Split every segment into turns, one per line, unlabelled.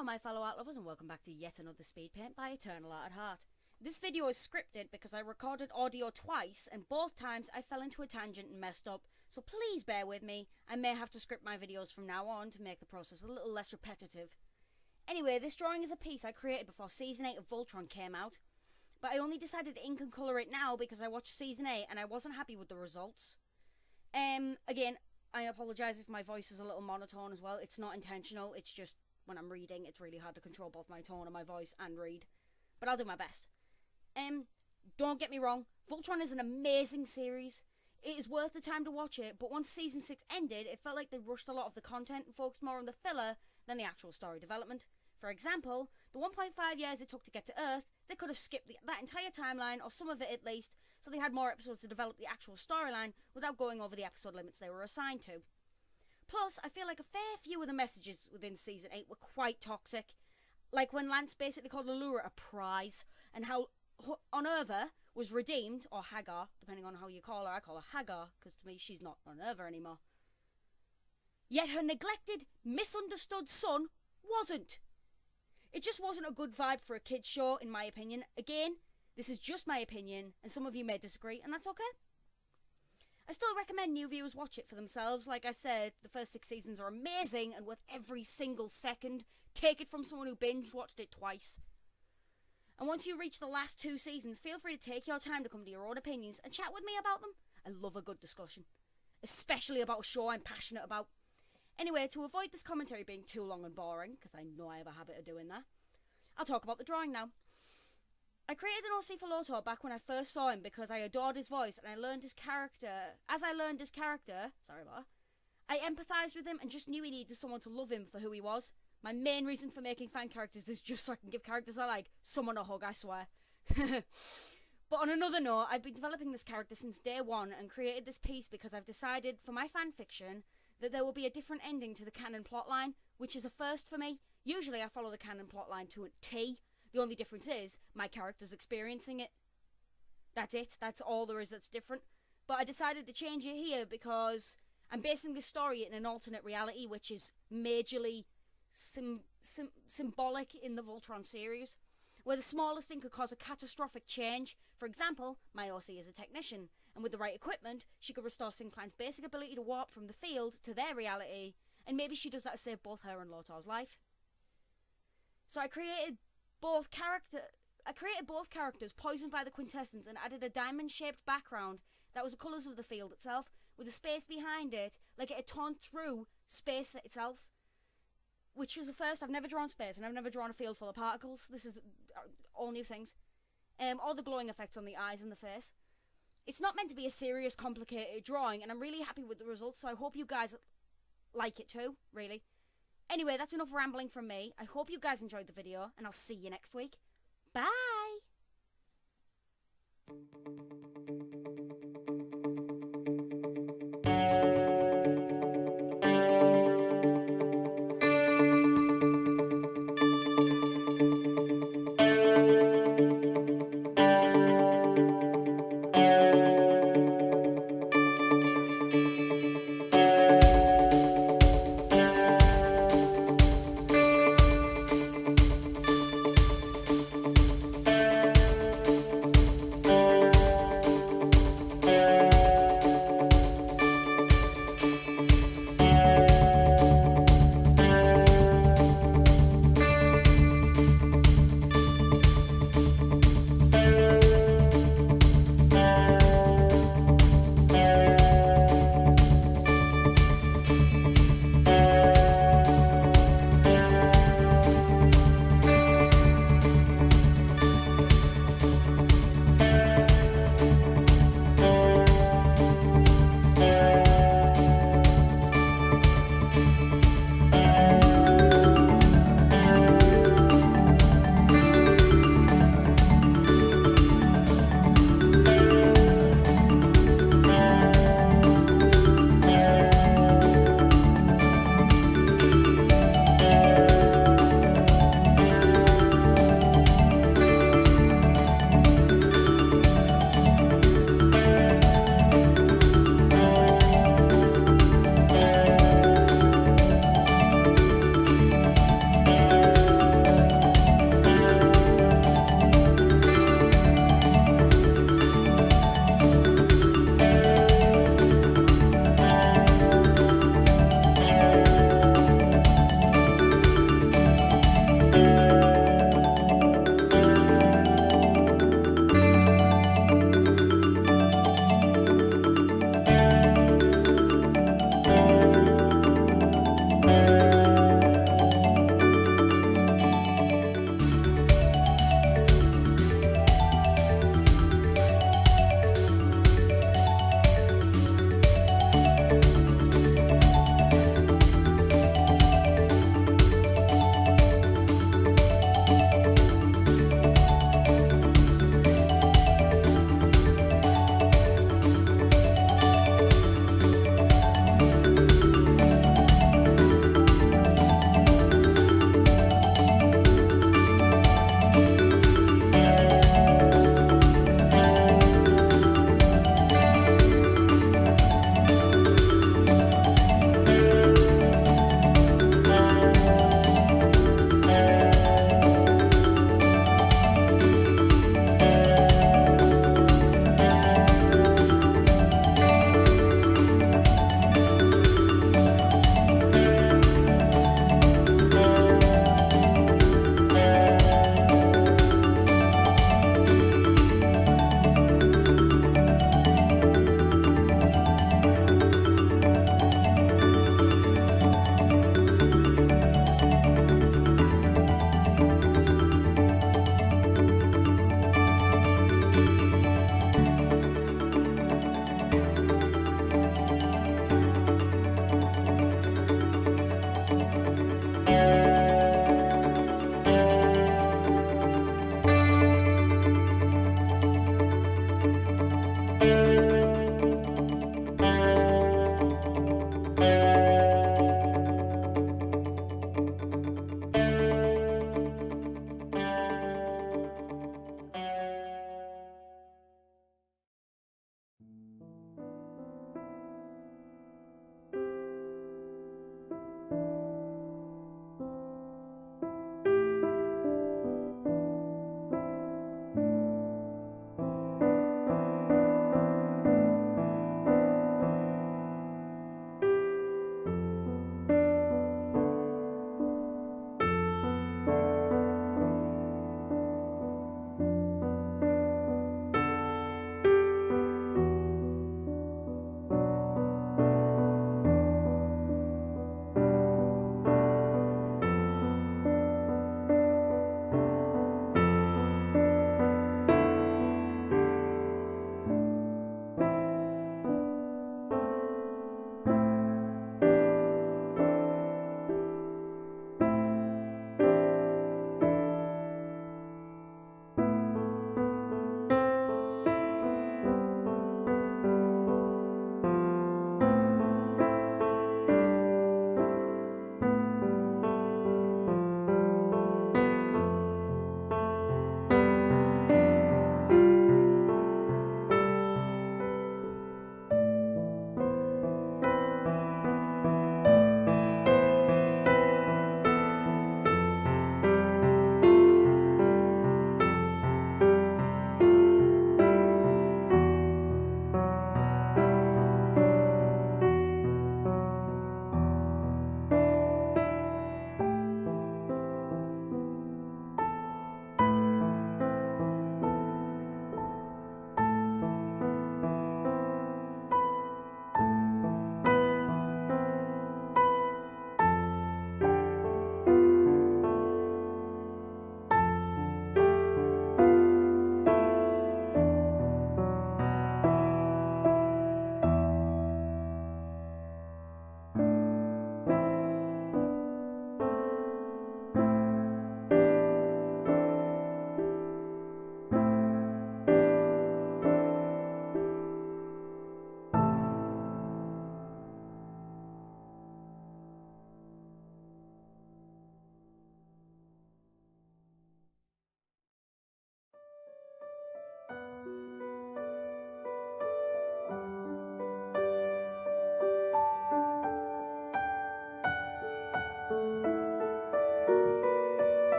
Hello my fellow art lovers and welcome back to yet another speed paint by Eternal Art at Heart. This video is scripted because I recorded audio twice and both times I fell into a tangent and messed up, so please bear with me. I may have to script my videos from now on to make the process a little less repetitive. Anyway, this drawing is a piece I created before Season 8 of Voltron came out, but I only decided to ink and colour it now because I watched Season 8 and I wasn't happy with the results. Again, I apologise if my voice is a little monotone as well. It's not intentional, it's just when I'm reading, it's really hard to control both my tone and my voice and read. But I'll do my best. Don't get me wrong, Voltron is an amazing series. It is worth the time to watch it, but once Season 6 ended, it felt like they rushed a lot of the content and focused more on the filler than the actual story development. For example, the 1.5 years it took to get to Earth, they could have skipped that entire timeline, or some of it at least, so they had more episodes to develop the actual storyline without going over the episode limits they were assigned to. Plus, I feel like a fair few of the messages within Season 8 were quite toxic. Like when Lance basically called Allura a prize, and how Unerva was redeemed, or Hagar, depending on how you call her. I call her Hagar, because to me she's not Unerva anymore. Yet her neglected, misunderstood son wasn't. It just wasn't a good vibe for a kid's show, in my opinion. Again, this is just my opinion, and some of you may disagree, and that's okay. I still recommend new viewers watch it for themselves. Like I said, the first 6 seasons are amazing and worth every single second. Take it from someone who binge-watched it twice. And once you reach the last 2 seasons, feel free to take your time to come to your own opinions and chat with me about them. I love a good discussion, especially about a show I'm passionate about. Anyway, to avoid this commentary being too long and boring, because I know I have a habit of doing that, I'll talk about the drawing now. I created an OC for Lotor back when I first saw him because I adored his voice and I learned his character. As I learned his character, I empathised with him and just knew he needed someone to love him for who he was. My main reason for making fan characters is just so I can give characters I like someone a hug, I swear. But on another note, I've been developing this character since day one and created this piece because I've decided for my fanfiction that there will be a different ending to the canon plotline, which is a first for me. Usually I follow the canon plotline to a T. The only difference is my character's experiencing it. That's it. That's all there is that's different. But I decided to change it here because I'm basing this story in an alternate reality, which is majorly symbolic in the Voltron series, where the smallest thing could cause a catastrophic change. For example, my OC is a technician, and with the right equipment, she could restore Syncline's basic ability to warp from the field to their reality, and maybe she does that to save both her and Lotor's life. So I created both characters poisoned by the quintessence and added a diamond-shaped background that was the colours of the field itself, with a space behind it, like it had torn through space itself, which was the first. I've never drawn space, and I've never drawn a field full of particles. This is all new things. All the glowing effects on the eyes and the face. It's not meant to be a serious, complicated drawing, and I'm really happy with the results, so I hope you guys like it too, really. Anyway, that's enough rambling from me. I hope you guys enjoyed the video, and I'll see you next week. Bye!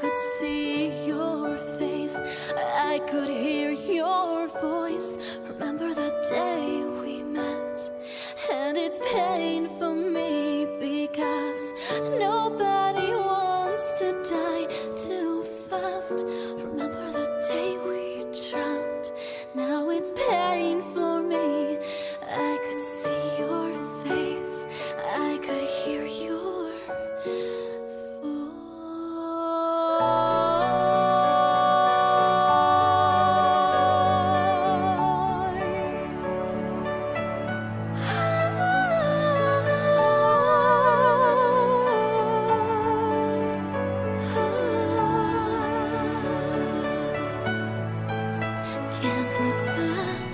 could see your face, I could hear your voice. Remember the day we met, and it's pain for me because nobody wants to die too fast. Remember the day we dreamt, now it's pain for me. I could see your face, I could hear your Can't look back,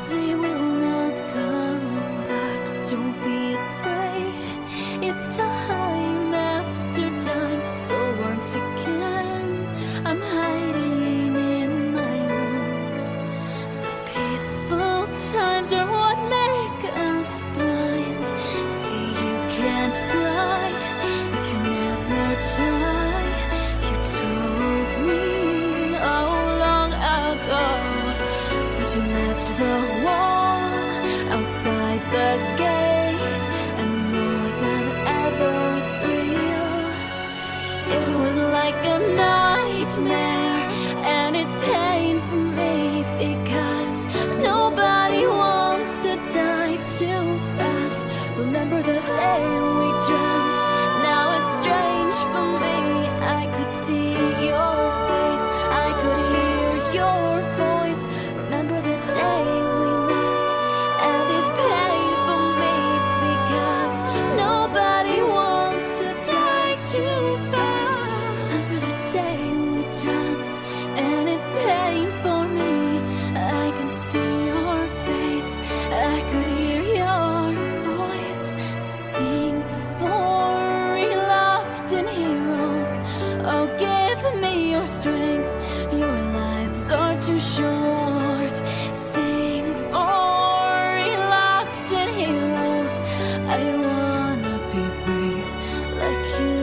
they will not come back. Don't be afraid, it's time after time. So once again, I'm hiding in my room. The peaceful times are what make us blind. See, you can't fly if you never try. You told me long ago, but you left the wall outside the gate, and more than ever it's real. It was like a nightmare, and it's pain for me because nobody wants to die too fast. Remember the day we dreamt, now it's strange for me. I could see your face, I could hear your voice. Remember the day we met, and it's pain for me because nobody wants to die too fast. Remember the day we dreamt, and it's pain for me. I can see your face, I could hear your voice. Sing for reluctant heroes. Oh, give me your strength, your lives are too short. Sing for reluctant heroes. I wanna be brave like you.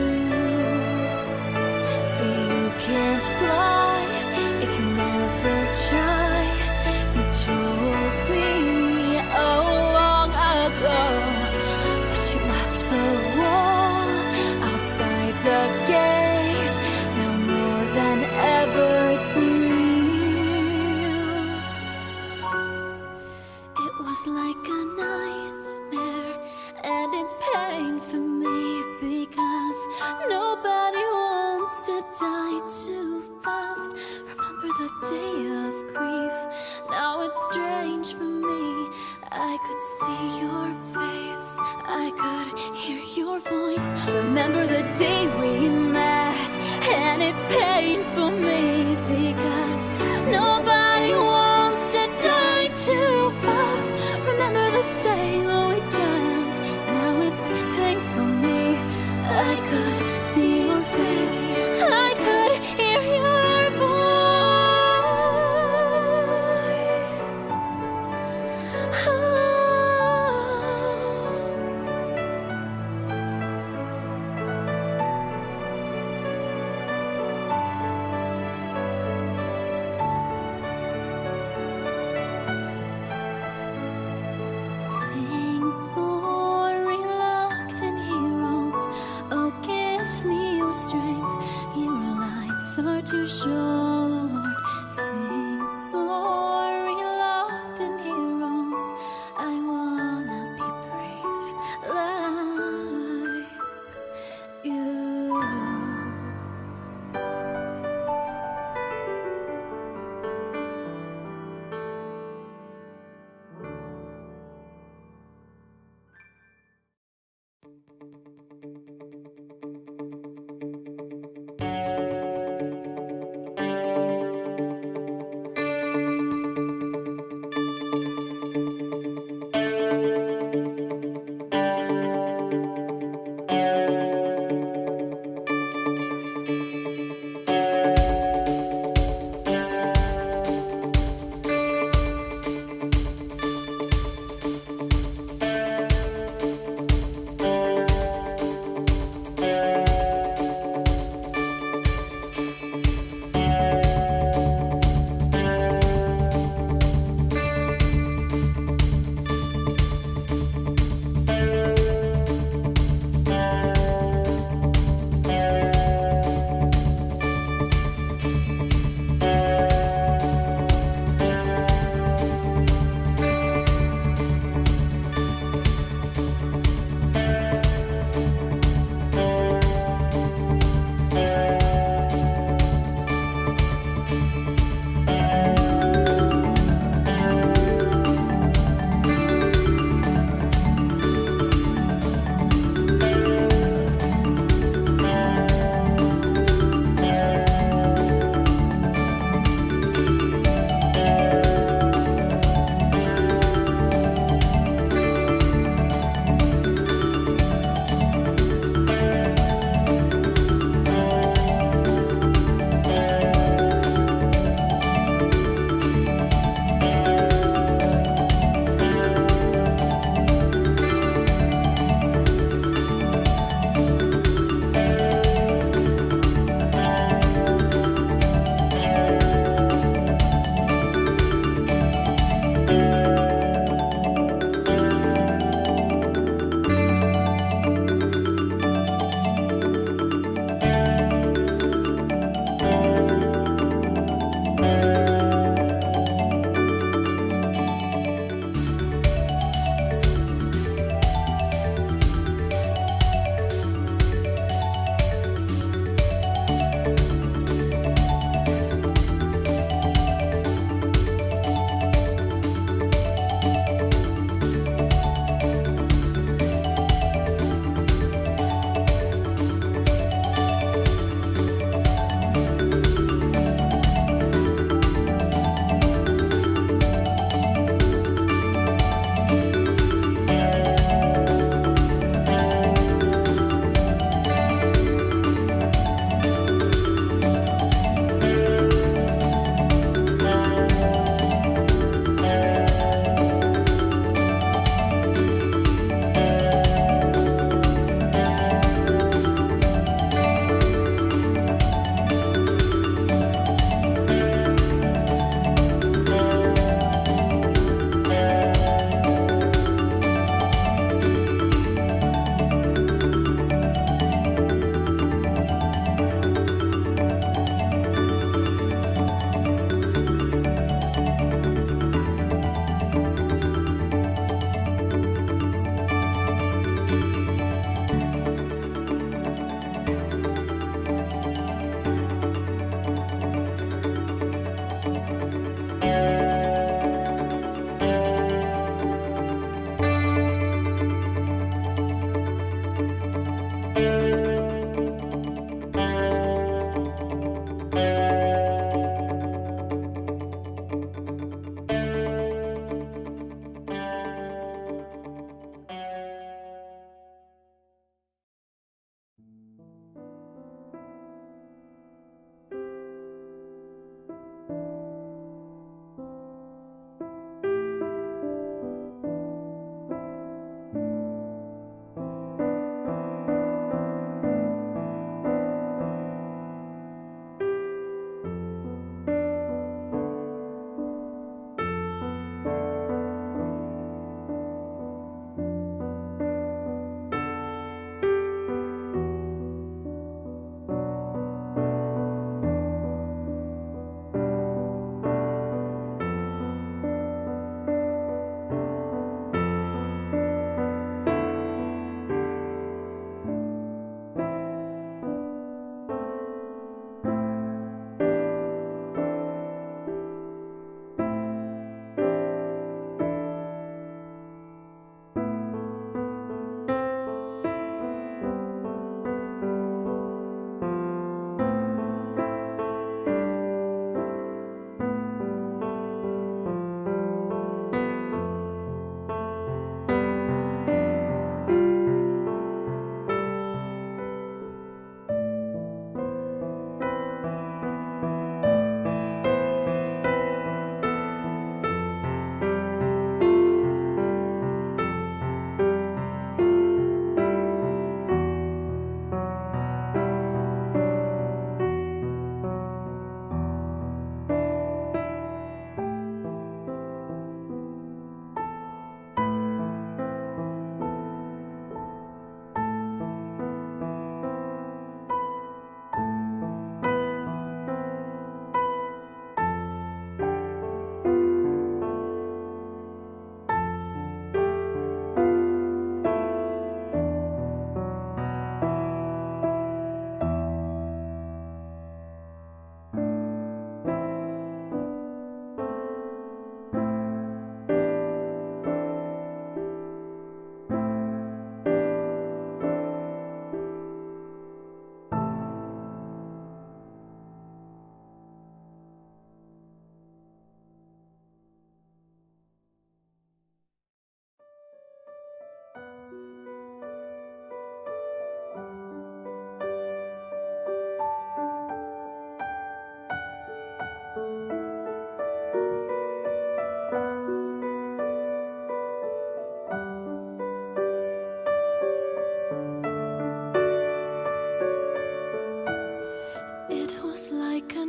See, you can't fly if you never try. You told me long ago, but you left the wall outside the gate. Now more than ever it's real. It was like a nightmare, and it's pain for me because nobody wants to die too fast. Remember the day of grief, now it's strange for me. I could see your face, I could hear your voice. Remember the day we met, and it's pain for me because nobody wants to die too fast. Remember the day we dreamt, now it's pain for me. I could see your face, I could hear your voice. Sing for reluctant heroes. Oh, give me your strength. Your lives are too short. Sing for reluctant heroes. I wanna be brave like you.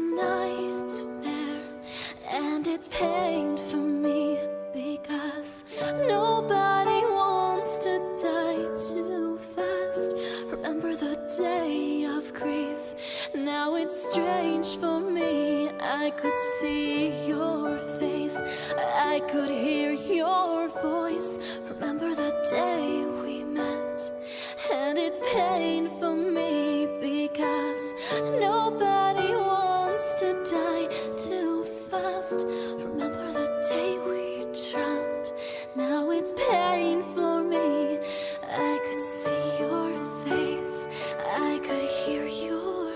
nightmare, and it's pain for me because nobody wants to die too fast. Remember the day of grief, now it's strange for me. I could see your face, I could hear your voice. Remember the day we met, and it's pain for me because nobody wants to die too fast. Remember the day we dreamt, now it's pain for me. I could see your face, I could hear your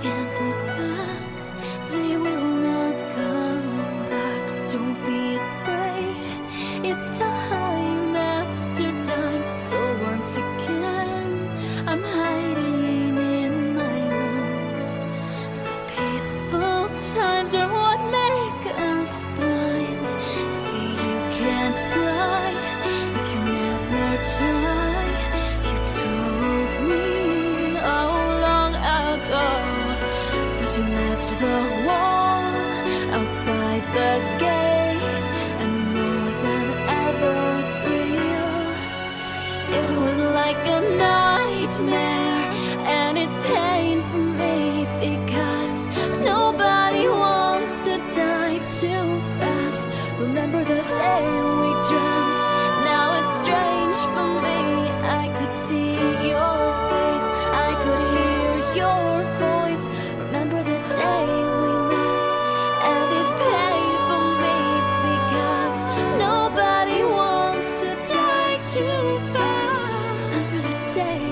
Can't look back, they will not come back. Don't be afraid, it's time after time. So once again, I'm hiding in my room. The peaceful times are what make us blind. See, you can't fly if you never try. You told me long ago, but you left the wall outside the gate, and more than ever it's real. It was like a nightmare, and it's pain for me because nobody wants to die too fast. Remember the day we dreamt, now it's strange for me. I could see your face, I could hear your voice. Remember the day we met, and it's pain for me because nobody wants to die too fast. Remember the day